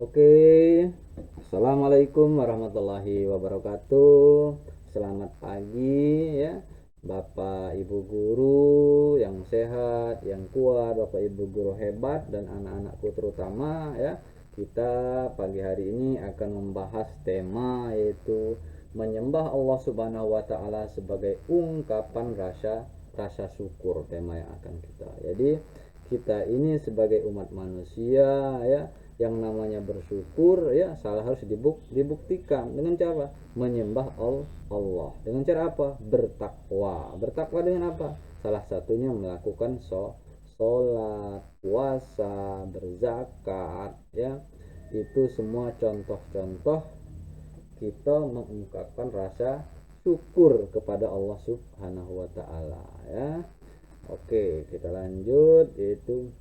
Oke, Assalamualaikum warahmatullahi wabarakatuh. Selamat pagi ya, Bapak Ibu guru yang sehat, yang kuat, Bapak Ibu guru hebat, dan anak-anakku terutama ya. Kita pagi hari ini akan membahas tema yaitu menyembah Allah Subhanahu wa taala sebagai ungkapan rasa syukur, tema yang akan kita. Jadi kita ini sebagai umat manusia ya, yang namanya bersyukur ya salah harus dibuktikan dengan cara menyembah Allah. Dengan cara apa? Bertakwa dengan apa? Salah satunya melakukan sholat, puasa, berzakat ya. Itu semua contoh-contoh kita mengungkapkan rasa syukur kepada Allah Subhanahu wa taala ya. Oke, kita lanjut yaitu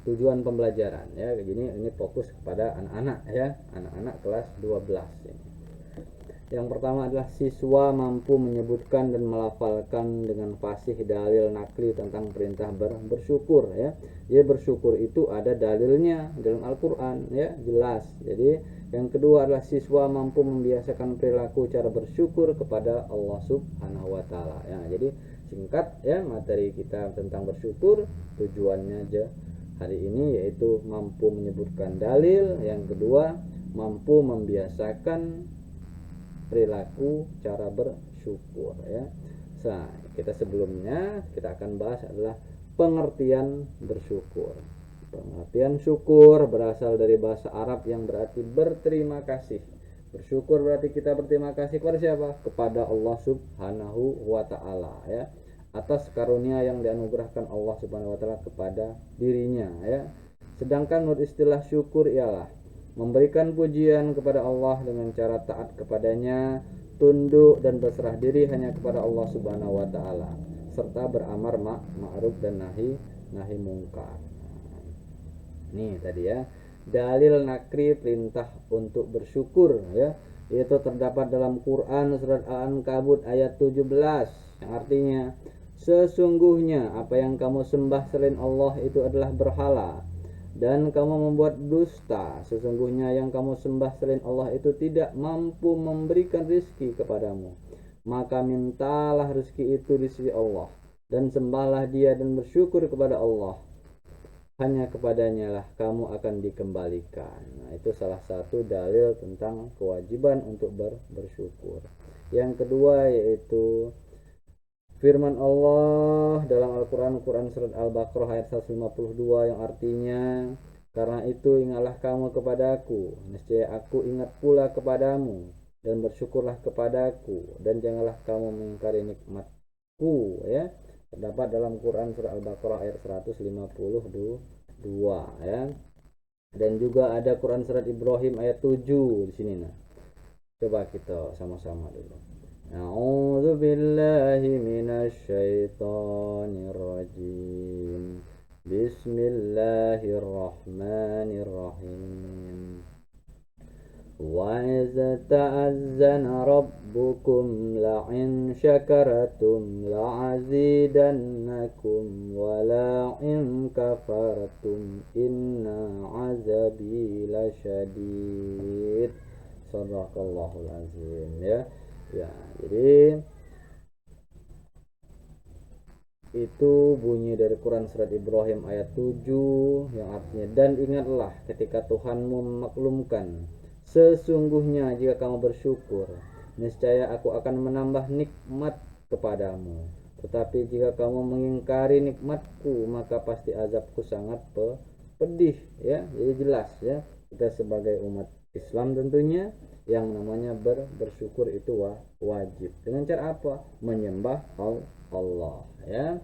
tujuan pembelajaran ya. Ini fokus kepada anak-anak ya, anak-anak kelas 12 ini. Yang pertama adalah siswa mampu menyebutkan dan melafalkan dengan fasih dalil nakli tentang perintah bersyukur ya. Dia bersyukur itu ada dalilnya dalam Al-Qur'an ya, jelas. Jadi yang kedua adalah siswa mampu membiasakan perilaku cara bersyukur kepada Allah Subhanahu wa taala. Ya, jadi singkat ya materi kita tentang bersyukur, tujuannya aja hari ini yaitu mampu menyebutkan dalil, yang kedua mampu membiasakan perilaku cara bersyukur ya. Nah, kita sebelumnya kita akan bahas adalah pengertian bersyukur. Pengertian syukur berasal dari bahasa Arab yang berarti berterima kasih. Bersyukur berarti kita berterima kasih kepada siapa? Kepada Allah Subhanahu wa taala ya, atas karunia yang dianugerahkan Allah Subhanahu wa taala kepada dirinya ya. Sedangkan menurut istilah syukur ialah memberikan pujian kepada Allah dengan cara taat kepadanya, tunduk dan berserah diri hanya kepada Allah Subhanahu wa taala, serta beramar ma'ruf dan nahi mungkar. Nih tadi ya, dalil nakri perintah untuk bersyukur ya, yaitu terdapat dalam Quran surat Al-Ankabut ayat 17 yang artinya sesungguhnya apa yang kamu sembah selain Allah itu adalah berhala dan kamu membuat dusta. Sesungguhnya yang kamu sembah selain Allah itu tidak mampu memberikan rizki kepadamu, maka mintalah rizki itu di sisi Allah dan sembahlah dia dan bersyukur kepada Allah, hanya kepadanya lah kamu akan dikembalikan. Nah, itu salah satu dalil tentang kewajiban untuk bersyukur. Yang kedua yaitu firman Allah dalam Al-Quran, surat Al-Baqarah ayat 152 yang artinya karena itu ingatlah kamu kepadaku, niscaya aku ingat pula kepadamu, dan bersyukurlah kepadaku, dan janganlah kamu mengingkari nikmatku ya. Terdapat dalam Quran surah Al-Baqarah ayat 152 ya. Dan juga ada Quran surat Ibrahim ayat 7 di sini. Nah, coba kita sama-sama dulu. A'udzu billahi minasy syaithanir rajim. Bismillahirrahmanirrahim. Wa iza ta'azzana rabbukum la'in syakartum la'azidannakum wa la'in kafartum inna azabi lasyadid. Shadaqallahul azim ya. Ya, jadi itu bunyi dari Quran surat Ibrahim ayat 7 yang artinya dan ingatlah ketika Tuhanmu memaklumkan sesungguhnya jika kamu bersyukur niscaya aku akan menambah nikmat kepadamu, tetapi jika kamu mengingkari nikmatku maka pasti azabku sangat pedih ya. Jadi jelas ya, kita sebagai umat Islam tentunya yang namanya bersyukur itu wajib. Dengan cara apa? Menyembah Allah ya.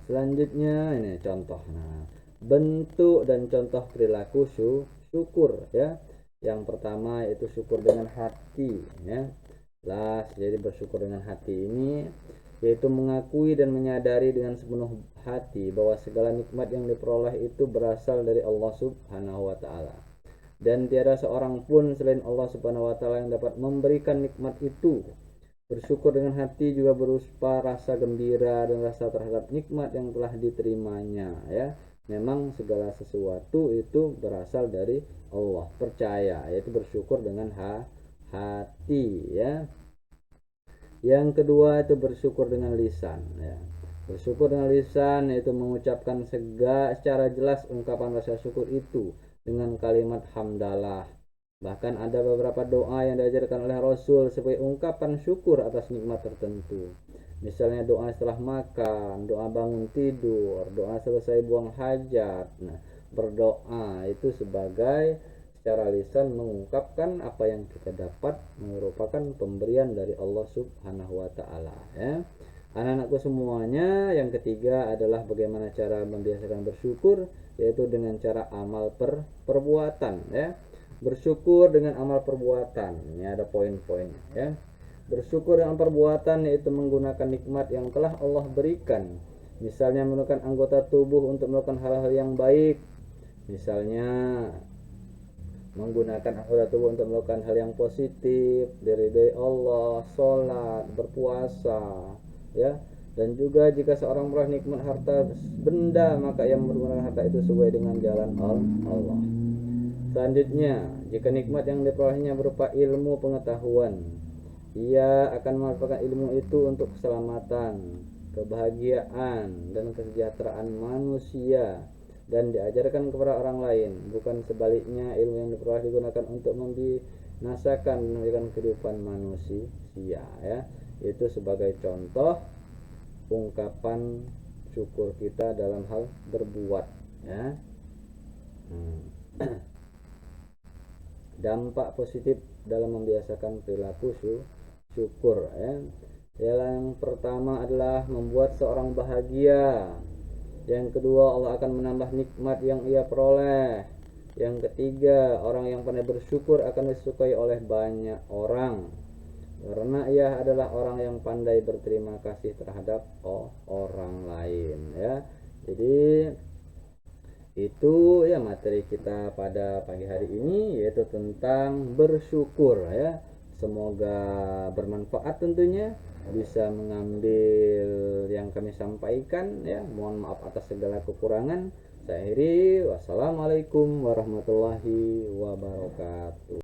Selanjutnya ini contoh. Nah, bentuk dan contoh perilaku syukur ya. Yang pertama yaitu syukur dengan hati ya. Jadi bersyukur dengan hati ini yaitu mengakui dan menyadari dengan sepenuh hati bahwa segala nikmat yang diperoleh itu berasal dari Allah Subhanahu wa taala, dan tiada seorang pun selain Allah Subhanahu wa taala yang dapat memberikan nikmat itu. Bersyukur dengan hati juga berupa rasa gembira dan rasa terhadap nikmat yang telah diterimanya ya. memang segala sesuatu itu berasal dari Allah, percaya, yaitu bersyukur dengan hati ya. Yang kedua itu bersyukur dengan lisan ya. Bersyukur dengan lisan yaitu mengucapkan secara jelas ungkapan rasa syukur itu dengan kalimat hamdalah. Bahkan ada beberapa doa yang diajarkan oleh Rasul sebagai ungkapan syukur atas nikmat tertentu. Misalnya doa setelah makan, doa bangun tidur, doa selesai buang hajat. Nah, berdoa itu sebagai secara lisan mengungkapkan apa yang kita dapat merupakan pemberian dari Allah Subhanahu wa taala ya. Anak-anakku semuanya, yang ketiga adalah bagaimana cara membiasakan bersyukur, yaitu dengan cara amal perbuatan ya. Bersyukur dengan amal perbuatan. Ini ada poin-poinnya ya. Bersyukur dengan perbuatan yaitu menggunakan nikmat yang telah Allah berikan. Misalnya menggunakan anggota tubuh untuk melakukan hal-hal yang baik. Misalnya menggunakan anggota tubuh untuk melakukan hal yang positif, diridhai Allah, sholat, berpuasa, ya. Dan juga jika seorang memperoleh nikmat harta benda, maka ia menggunakan harta itu sesuai dengan jalan Allah. Selanjutnya, jika nikmat yang diperolehnya berupa ilmu pengetahuan, ia akan memanfaatkan ilmu itu untuk keselamatan, kebahagiaan, dan kesejahteraan manusia dan diajarkan kepada orang lain, bukan sebaliknya ilmu yang diperoleh digunakan untuk membinasakan dan memberikan kehidupan manusia ya. Itu sebagai contoh ungkapan syukur kita dalam hal berbuat ya. Dampak positif dalam membiasakan perilaku syukur ya. Yang pertama adalah membuat seorang bahagia. Yang kedua, Allah akan menambah nikmat yang ia peroleh. Yang ketiga, orang yang pandai bersyukur akan disukai oleh banyak orang, karena ia adalah orang yang pandai berterima kasih terhadap orang lain ya. Jadi itu ya materi kita pada pagi hari ini, yaitu tentang bersyukur ya. Semoga bermanfaat tentunya, bisa mengambil yang kami sampaikan ya. Mohon maaf atas segala kekurangan. Saya akhiri, wassalamualaikum warahmatullahi wabarakatuh.